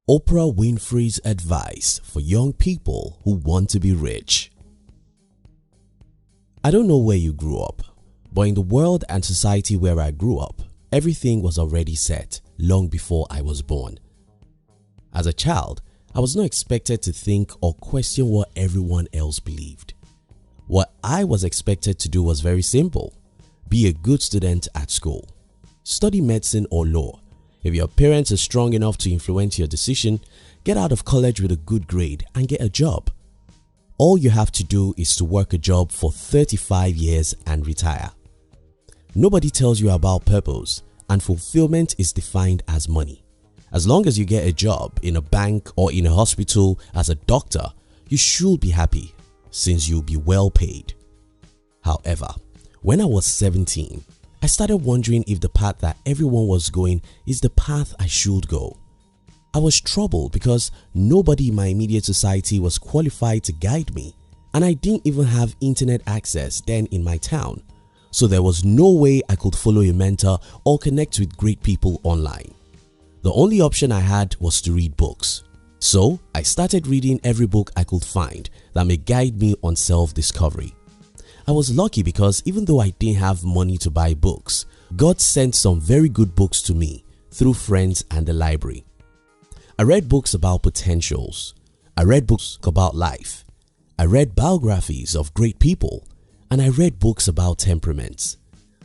Oprah Winfrey's advice for young people who want to be rich. I don't know where you grew up, but in the world and society where I grew up, everything was already set long before I was born. As a child, I was not expected to think or question what everyone else believed. What I was expected to do was very simple: be a good student at school, study medicine or law. If your parents are strong enough to influence your decision, get out of college with a good grade and get a job. All you have to do is to work a job for 35 years and retire. Nobody tells you about purpose, and fulfillment is defined as money. As long as you get a job in a bank or in a hospital as a doctor, you should be happy since you'll be well paid. However, when I was 17, I started wondering if the path that everyone was going is the path I should go. I was troubled because nobody in my immediate society was qualified to guide me, and I didn't even have internet access then in my town, so there was no way I could follow a mentor or connect with great people online. The only option I had was to read books. So I started reading every book I could find that may guide me on self-discovery. I was lucky because even though I didn't have money to buy books, God sent some very good books to me through friends and the library. I read books about potentials. I read books about life. I read biographies of great people, and I read books about temperaments.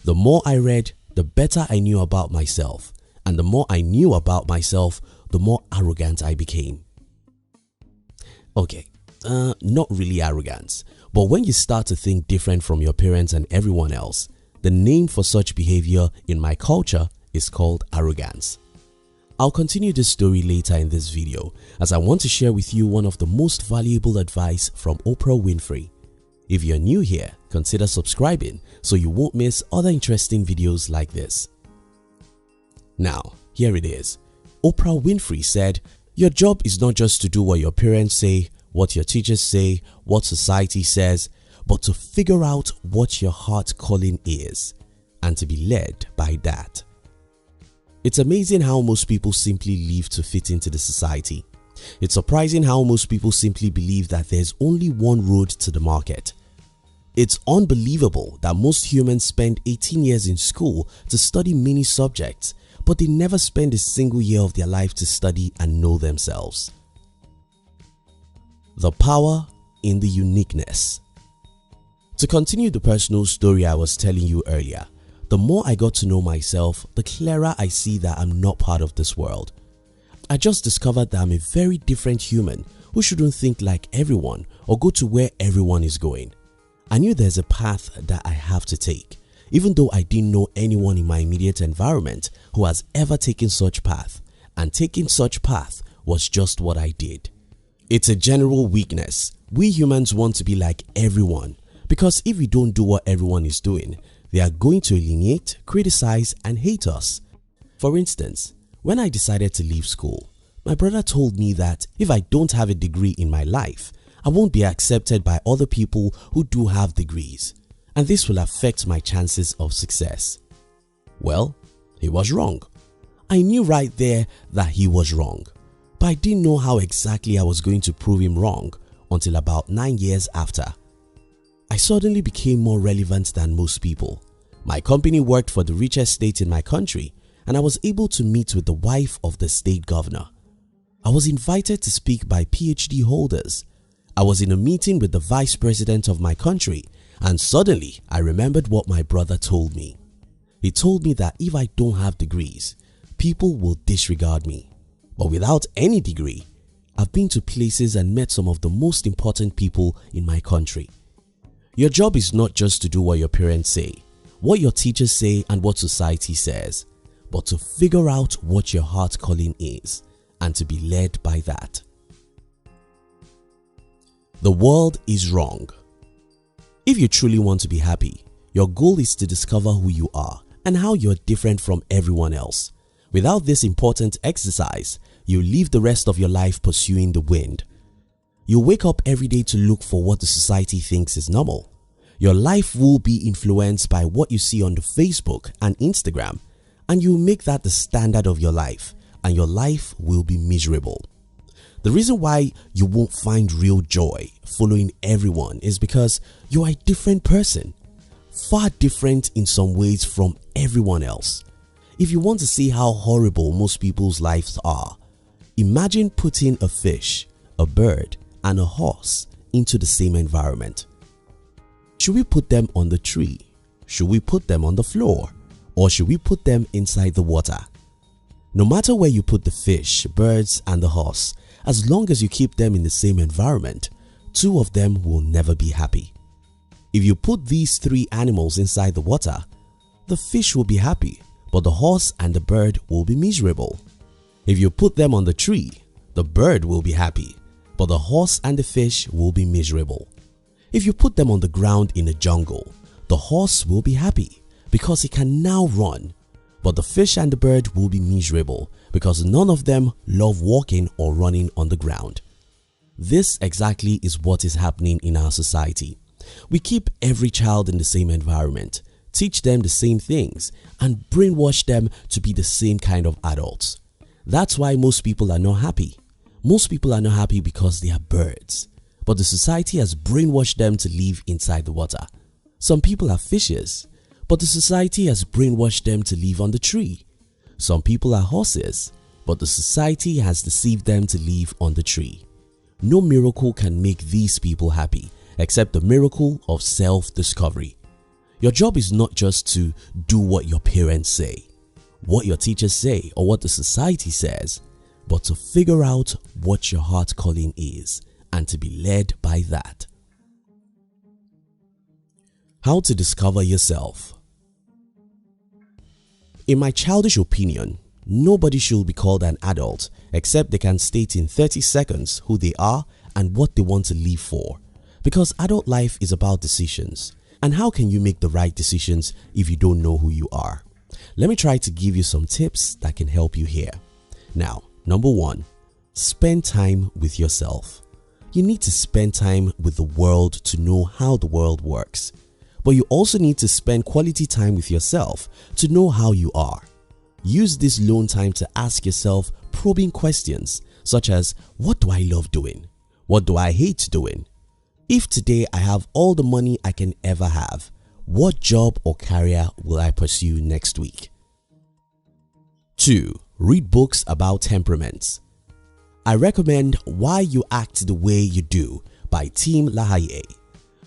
The more I read, the better I knew about myself, and the more I knew about myself, the more arrogant I became. Okay, not really arrogance, but when you start to think different from your parents and everyone else, the name for such behavior in my culture is called arrogance. I'll continue this story later in this video, as I want to share with you one of the most valuable advice from Oprah Winfrey. If you're new here, consider subscribing so you won't miss other interesting videos like this. Now, here it is. Oprah Winfrey said, "Your job is not just to do what your parents say, what your teachers say, what society says, but to figure out what your heart calling is and to be led by that." It's amazing how most people simply live to fit into the society. It's surprising how most people simply believe that there's only one road to the market. It's unbelievable that most humans spend 18 years in school to study many subjects, but they never spend a single year of their life to study and know themselves. The power in the uniqueness. To continue the personal story I was telling you earlier, the more I got to know myself, the clearer I see that I'm not part of this world. I just discovered that I'm a very different human who shouldn't think like everyone or go to where everyone is going. I knew there's a path that I have to take, even though I didn't know anyone in my immediate environment who has ever taken such path, and taking such path was just what I did. It's a general weakness. We humans want to be like everyone, because if we don't do what everyone is doing, they are going to alienate, criticize, and hate us. For instance, when I decided to leave school, my brother told me that if I don't have a degree in my life, I won't be accepted by other people who do have degrees, and this will affect my chances of success. Well, he was wrong. I knew right there that he was wrong, but I didn't know how exactly I was going to prove him wrong until about 9 years after. I suddenly became more relevant than most people. My company worked for the richest state in my country, and I was able to meet with the wife of the state governor. I was invited to speak by PhD holders. I was in a meeting with the vice president of my country, and suddenly I remembered what my brother told me. He told me that if I don't have degrees, people will disregard me. But without any degree, I've been to places and met some of the most important people in my country. Your job is not just to do what your parents say, what your teachers say, and what society says, but to figure out what your heart calling is and to be led by that. The world is wrong. If you truly want to be happy, your goal is to discover who you are and how you're different from everyone else. Without this important exercise, you live the rest of your life pursuing the wind. You wake up every day to look for what the society thinks is normal. Your life will be influenced by what you see on the Facebook and Instagram, and you make that the standard of your life and your life will be miserable. The reason why you won't find real joy following everyone is because you are a different person, far different in some ways from everyone else. If you want to see how horrible most people's lives are, imagine putting a fish, a bird, and a horse into the same environment. Should we put them on the tree? Should we put them on the floor? Or should we put them inside the water? No matter where you put the fish, birds, and the horse, as long as you keep them in the same environment, two of them will never be happy. If you put these three animals inside the water, the fish will be happy, but the horse and the bird will be miserable. If you put them on the tree, the bird will be happy, but the horse and the fish will be miserable. If you put them on the ground in a jungle, the horse will be happy because he can now run, but the fish and the bird will be miserable because none of them love walking or running on the ground. This exactly is what is happening in our society. We keep every child in the same environment, teach them the same things, and brainwash them to be the same kind of adults. That's why most people are not happy. Most people are not happy because they are birds, but the society has brainwashed them to live inside the water. Some people are fishes, but the society has brainwashed them to live on the tree. Some people are horses, but the society has deceived them to live on the tree. No miracle can make these people happy except the miracle of self-discovery. Your job is not just to do what your parents say, what your teachers say, or what the society says, but to figure out what your heart calling is and to be led by that. How to discover yourself. In my childish opinion, nobody should be called an adult except they can state in 30 seconds who they are and what they want to live for. Because adult life is about decisions. And how can you make the right decisions if you don't know who you are? Let me try to give you some tips that can help you here. Now, number 1, spend time with yourself. You need to spend time with the world to know how the world works. But you also need to spend quality time with yourself to know how you are. Use this alone time to ask yourself probing questions such as, what do I love doing? What do I hate doing? If today I have all the money I can ever have, what job or career will I pursue next week? 2. Read books about temperaments. I recommend Why You Act the Way You Do by Tim LaHaye.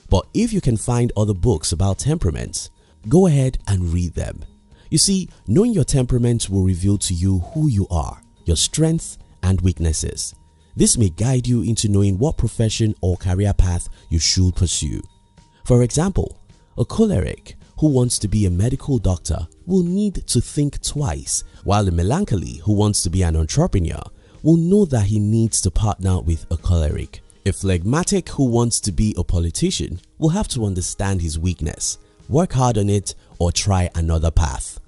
But if you can find other books about temperaments, go ahead and read them. You see, knowing your temperament will reveal to you who you are, your strengths and weaknesses. This may guide you into knowing what profession or career path you should pursue. For example, a choleric who wants to be a medical doctor will need to think twice, while a melancholy who wants to be an entrepreneur will know that he needs to partner with a choleric. A phlegmatic who wants to be a politician will have to understand his weakness, work hard on it, or try another path.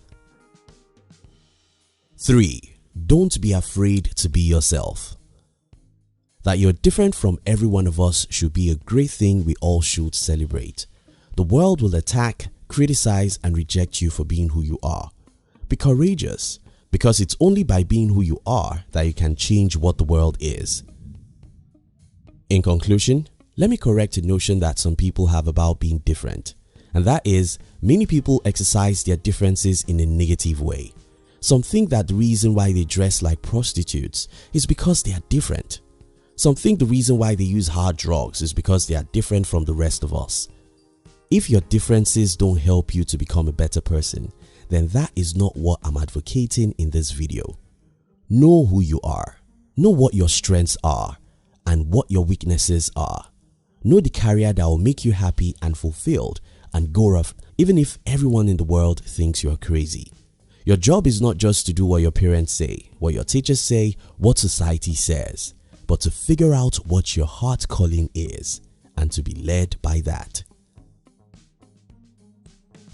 3. Don't be afraid to be yourself. That you're different from every one of us should be a great thing we all should celebrate. The world will attack, criticize, and reject you for being who you are. Be courageous, because it's only by being who you are that you can change what the world is. In conclusion, let me correct a notion that some people have about being different, and that is, many people exercise their differences in a negative way. Some think that the reason why they dress like prostitutes is because they are different. Some think the reason why they use hard drugs is because they are different from the rest of us. If your differences don't help you to become a better person, then that is not what I'm advocating in this video. Know who you are, know what your strengths are, and what your weaknesses are. Know the career that will make you happy and fulfilled, and go off even if everyone in the world thinks you're crazy. Your job is not just to do what your parents say, what your teachers say, what society says, but to figure out what your heart calling is and to be led by that.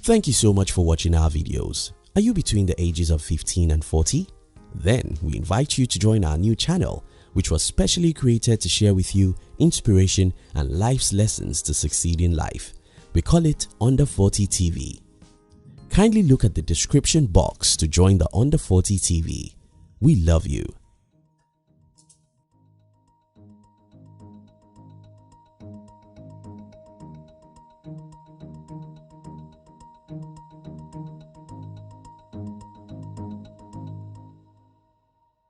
Thank you so much for watching our videos. Are you between the ages of 15 and 40? Then we invite you to join our new channel, which was specially created to share with you inspiration and life's lessons to succeed in life. We call it Under 40 TV. Kindly look at the description box to join the Under 40 TV. We love you.